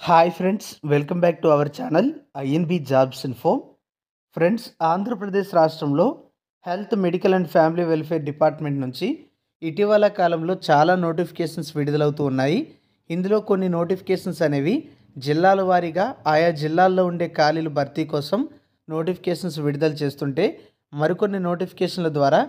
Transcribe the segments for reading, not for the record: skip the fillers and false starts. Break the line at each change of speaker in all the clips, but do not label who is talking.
Hi friends, welcome back to our channel INB jobs info. Friends, Andhra Pradesh రాష్ట్రంలో health, medical and family welfare department నుంచి ఇటీవల కాలంలో చాలా notifications విడుదలవుతూ ఉన్నాయి. ఇందులో కొన్ని నోటిఫికేషన్స్ అనేవి జిల్లాల వారీగా ఆయా జిల్లాల్లో ఉండే ఖాళీల భర్తీ కోసం నోటిఫికేషన్స్ విడుదల చేస్తుంటే, మరికొన్ని నోటిఫికేషన్ల ద్వారా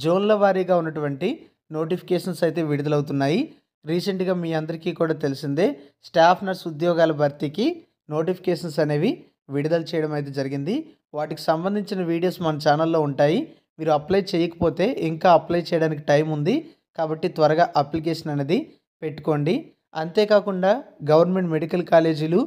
జోన్ల వారీగా ఉన్నటువంటి నోటిఫికేషన్స్ అయితే విడుదలవుతున్నాయి. రీసెంట్గా మీ అందరికీ కూడా తెలిసిందే, స్టాఫ్ నర్స్ ఉద్యోగాల భర్తీకి నోటిఫికేషన్స్ అనేవి విడుదల చేయడం అయితే జరిగింది. వాటికి సంబంధించిన వీడియోస్ మన ఛానల్లో ఉంటాయి. మీరు అప్లై చేయకపోతే ఇంకా అప్లై చేయడానికి టైం ఉంది, కాబట్టి త్వరగా అప్లికేషన్ అనేది పెట్టుకోండి. అంతేకాకుండా గవర్నమెంట్ మెడికల్ కాలేజీలు,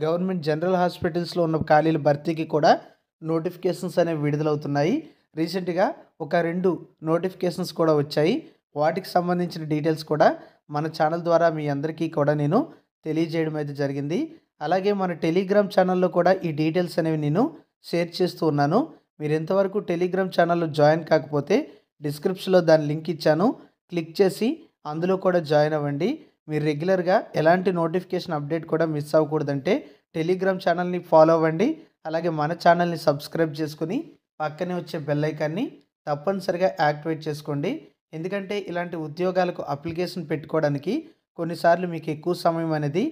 గవర్నమెంట్ జనరల్ హాస్పిటల్స్లో ఉన్న ఖాళీల భర్తీకి కూడా నోటిఫికేషన్స్ అనేవి విడుదలవుతున్నాయి. రీసెంట్గా ఒక 2 నోటిఫికేషన్స్ కూడా వచ్చాయి. వాటికి సంబంధించిన డీటెయిల్స్ కూడా మన ఛానల్ ద్వారా మీ అందరికీ కూడా నేను తెలియజేయడం అయితే జరిగింది. అలాగే మన టెలిగ్రామ్ ఛానల్లో కూడా ఈ డీటెయిల్స్ అనేవి నేను షేర్ చేస్తూ ఉన్నాను. మీరు ఎంతవరకు టెలిగ్రామ్ ఛానల్లో జాయిన్ కాకపోతే డిస్క్రిప్షన్లో దాని లింక్ ఇచ్చాను, క్లిక్ చేసి అందులో కూడా జాయిన్ అవ్వండి. మీరు రెగ్యులర్గా ఎలాంటి నోటిఫికేషన్ అప్డేట్ కూడా మిస్ అవ్వకూడదంటే టెలిగ్రామ్ ఛానల్ని ఫాలో అవ్వండి. అలాగే మన ఛానల్ని సబ్స్క్రైబ్ చేసుకుని పక్కనే వచ్చే బెల్ ఐకాన్ని తప్పనిసరిగా యాక్టివేట్ చేసుకోండి. ఎందుకంటే ఇలాంటి ఉద్యోగాలకు అప్లికేషన్ పెట్టుకోవడానికి కొన్నిసార్లు మీకు ఎక్కువ సమయం అనేది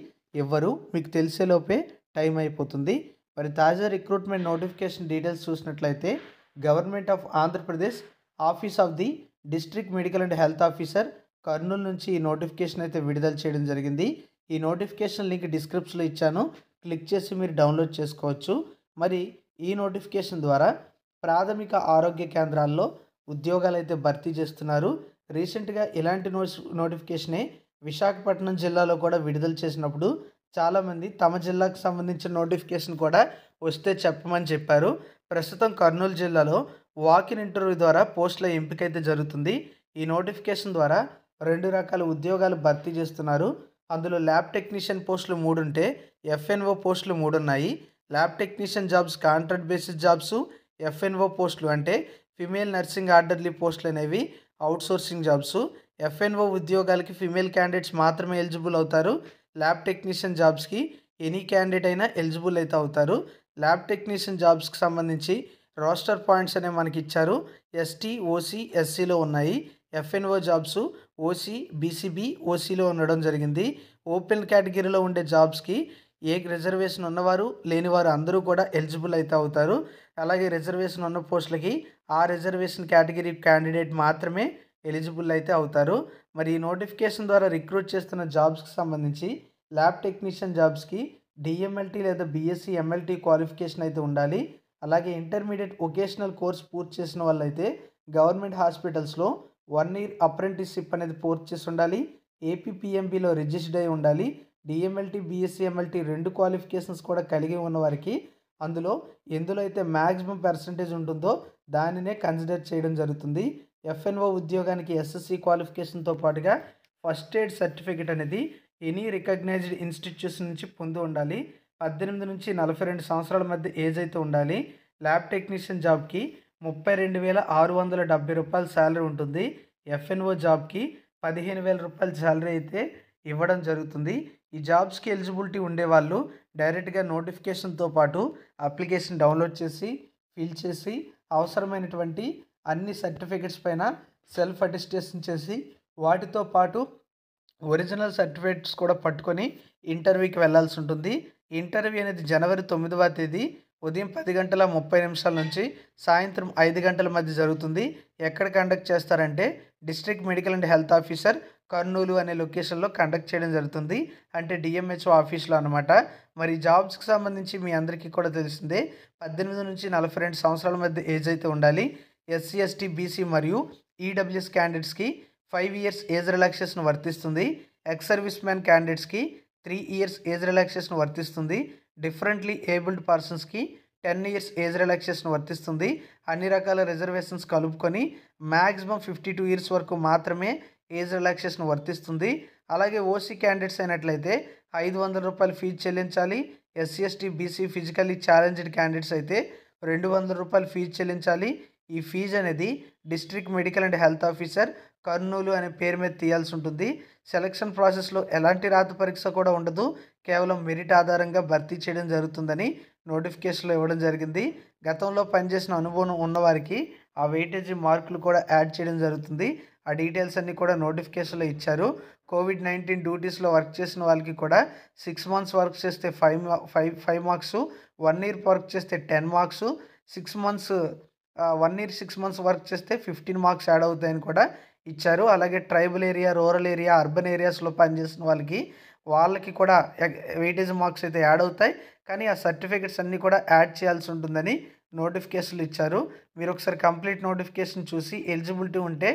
ఇవ్వరు, మీకు తెలిసేలోపే టైం అయిపోతుంది. మరి తాజా రిక్రూట్మెంట్ నోటిఫికేషన్ డీటెయిల్స్ చూసినట్లయితే, government of Andhra Pradesh office of the district medical and health officer Kurnool నుంచి ఈ నోటిఫికేషన్ అయితే విడుదల చేయడం జరిగింది. ఈ నోటిఫికేషన్ లింక్ డిస్క్రిప్షన్లో ఇచ్చాను, క్లిక్ చేసి మీరు డౌన్లోడ్ చేసుకోవచ్చు. మరి ఈ నోటిఫికేషన్ ద్వారా ప్రాథమిక ఆరోగ్య కేంద్రాల్లో ఉద్యోగాలు అయితే భర్తీ చేస్తున్నారు. రీసెంట్గా ఇలాంటి నోటిఫికేషనే విశాఖపట్నం జిల్లాలో కూడా విడుదల చేసినప్పుడు చాలామంది తమ జిల్లాకు సంబంధించిన నోటిఫికేషన్ కూడా వస్తే చెప్పమని చెప్పారు. ప్రస్తుతం కర్నూలు జిల్లాలో వాకిన్ ఇంటర్వ్యూ ద్వారా పోస్టుల ఎంపిక అయితే జరుగుతుంది. ఈ నోటిఫికేషన్ ద్వారా 2 రకాల ఉద్యోగాలు భర్తీ చేస్తున్నారు. అందులో ల్యాబ్ టెక్నీషియన్ పోస్టులు 3 ఉంటే ఎఫ్ఎన్ఓ పోస్టులు 3 ఉన్నాయి. Lab technician jobs contract basis jobs, F&O పోస్టులు అంటే ఫిమేల్ నర్సింగ్ ఆర్డర్లీ పోస్టులు అనేవి అవుట్సోర్సింగ్ జాబ్స్. ఎఫ్ఎన్ఓ ఉద్యోగాలకి ఫిమేల్ క్యాండిడేట్స్ మాత్రమే ఎలిజిబుల్ అవుతారు. ల్యాబ్ టెక్నీషియన్ జాబ్స్కి ఎనీ క్యాండిడేట్ అయినా ఎలిజిబుల్ అయితే అవుతారు. ల్యాబ్ టెక్నీషియన్ జాబ్స్కి సంబంధించి రోస్టర్ పాయింట్స్ అనేవి మనకి ఇచ్చారు. ఎస్టీ, ఓసీ, ఎస్సీలో ఉన్నాయి. ఎఫ్ఎన్ఓ జాబ్స్ ఓసీ, బీసీబీ, ఓసీలో ఉండడం జరిగింది. ఓపెన్ కేటగిరీలో ఉండే జాబ్స్కి ఏ రిజర్వేషన్ ఉన్నవారు లేనివారు అందరూ కూడా ఎలిజిబుల్ అయితే అవుతారు. అలాగే రిజర్వేషన్ ఉన్న పోస్టులకి ఆ రిజర్వేషన్ కేటగిరీ క్యాండిడేట్ మాత్రమే ఎలిజిబుల్ అయితే అవుతారు. మరి ఈ నోటిఫికేషన్ ద్వారా రిక్రూట్ చేస్తున్న జాబ్స్కి సంబంధించి ల్యాబ్ టెక్నీషియన్ జాబ్స్కి డిఎంఎల్టీ లేదా బీఎస్సీ ఎంఎల్టీ క్వాలిఫికేషన్ అయితే ఉండాలి. అలాగే ఇంటర్మీడియట్ వొకేషనల్ కోర్స్ పూర్తి చేసిన వాళ్ళైతే గవర్నమెంట్ హాస్పిటల్స్లో 1 year అప్రెంటిస్షిప్ అనేది పూర్తి చేసి ఉండాలి. ఏపీపీఎంబీలో రిజిస్టర్డ్ అయి ఉండాలి. డిఎంఎల్టీ, బీఎస్సీ ఎంఎల్టీ 2 క్వాలిఫికేషన్స్ కూడా కలిగి ఉన్న వారికి ఎందులో అయితే మ్యాక్సిమం పర్సంటేజ్ ఉంటుందో దానినే కన్సిడర్ చేయడం జరుగుతుంది. ఎఫ్ఎన్ఓ ఉద్యోగానికి ఎస్ఎస్సి క్వాలిఫికేషన్తో పాటుగా ఫస్ట్ ఎయిడ్ సర్టిఫికేట్ అనేది ఎనీ రికగ్నైజ్డ్ ఇన్స్టిట్యూషన్ నుంచి పొంది ఉండాలి. 18 నుంచి 42 సంవత్సరాల మధ్య ఏజ్ అయితే ఉండాలి. ల్యాబ్ టెక్నీషియన్ జాబ్కి 32,670 రూపాయల శాలరీ ఉంటుంది. ఎఫ్ఎన్ఓ జాబ్కి 15,000 రూపాయల శాలరీ అయితే ఇవ్వడం జరుగుతుంది. ఈ జాబ్స్కి ఎలిజిబిలిటీ ఉండేవాళ్ళు డైరెక్ట్గా నోటిఫికేషన్తో పాటు అప్లికేషన్ డౌన్లోడ్ చేసి ఫిల్ చేసి అవసరమైనటువంటి అన్ని సర్టిఫికెట్స్ పైన సెల్ఫ్ అటెస్టేషన్ చేసి వాటితో పాటు ఒరిజినల్ సర్టిఫికేట్స్ కూడా పట్టుకొని ఇంటర్వ్యూకి వెళ్ళాల్సి ఉంటుంది. ఇంటర్వ్యూ అనేది జనవరి 9వ తేదీ ఉదయం 10:30 నుంచి సాయంత్రం 5 గంటల మధ్య జరుగుతుంది. ఎక్కడ కండక్ట్ చేస్తారంటే district medical and health officer Kurnool అనే లొకేషన్లో కండక్ట్ చేయడం జరుగుతుంది. అంటే డిఎంహెచ్ఓ ఆఫీస్లో అనమాట. మరి జాబ్స్కి సంబంధించి మీ అందరికీ కూడా తెలిసిందే, 18 నుంచి 42 సంవత్సరాల మధ్య ఏజ్ అయితే ఉండాలి. ఎస్సీ, ఎస్టీ, బీసీ మరియు ఈడబ్ల్యూఎస్ క్యాండిడేట్స్కి 5 years ఏజ్ రిలాక్సేషన్ వర్తిస్తుంది. ఎక్స్ సర్వీస్ మ్యాన్ క్యాండిడేట్స్కి 3 years ఏజ్ రిలాక్సేషన్ వర్తిస్తుంది. డిఫరెంట్లీ ఏబుల్డ్ పర్సన్స్కి 10 years ఏజ్ రిలాక్సేషన్ వర్తిస్తుంది. అన్ని రకాల రిజర్వేషన్స్ కలుపుకొని మ్యాక్సిమం 52 years వరకు మాత్రమే ఏజ్ రిలాక్సేషన్ వర్తిస్తుంది. అలాగే ఓసీ క్యాండిడేట్స్ అయినట్లయితే 500 రూపాయలు ఫీజు చెల్లించాలి. SC, ST, BC physically challenged candidates అయితే 200 రూపాయలు ఫీజు చెల్లించాలి. ఈ ఫీజు అనేది district medical and health officer Kurnool అనే పేరు మీద తీయాల్సి ఉంటుంది. సెలక్షన్ ప్రాసెస్‌లో ఎలాంటి రాత పరీక్ష కూడా ఉండదు. కేవలం మెరిట్ ఆధారంగా భర్తీ చేయడం జరుగుతుందని నోటిఫికేషన్‌లో ఇవ్వడం జరిగింది. గతంలో పనిచేసిన అనుభవం ఉన్నవారికి ఆ వెయిటేజీ మార్కులు కూడా యాడ్ చేయడం జరుగుతుంది. ఆ డీటెయిల్స్ అన్నీ కూడా నోటిఫికేషన్‌లో ఇచ్చారు. కోవిడ్-19 డ్యూటీస్‌లో వర్క్ చేసిన వాళ్ళకి కూడా 6 మంత్స్ వర్క్ చేస్తే 5 మార్క్సు, 1 ఇయర్ వర్క్ చేస్తే 10 మార్క్సు, 1 ఇయర్ 6 మంత్స్ వర్క్ చేస్తే 15 మార్క్స్ యాడ్ అవుతాయని కూడా ఇచ్చారు. అలాగే tribal area, rural area, urban ఏరియాస్‌లో పనిచేసిన వాళ్ళకి కూడా వెయిటేజ్ మార్క్స్ అయితే యాడ్ అవుతాయి. కానీ ఆ సర్టిఫికేట్స్ అన్నీ కూడా యాడ్ చేయాల్సి ఉంటుందని నోటిఫికేషన్‌లు ఇచ్చారు. మీరు ఒకసారి కంప్లీట్ నోటిఫికేషన్ చూసి ఎలిజిబిలిటీ ఉంటే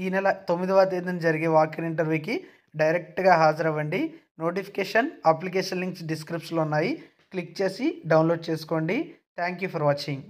ఈ నెల 9వ తేదీన జరిగే వాక్-ఇన్ ఇంటర్వ్యూకి డైరెక్ట్‌గా హాజరవ్వండి. నోటిఫికేషన్, అప్లికేషన్ లింక్స్ డిస్క్రిప్షన్‌లో ఉన్నాయి. క్లిక్ చేసి డౌన్లోడ్ చేసుకోండి. Thank you for watching.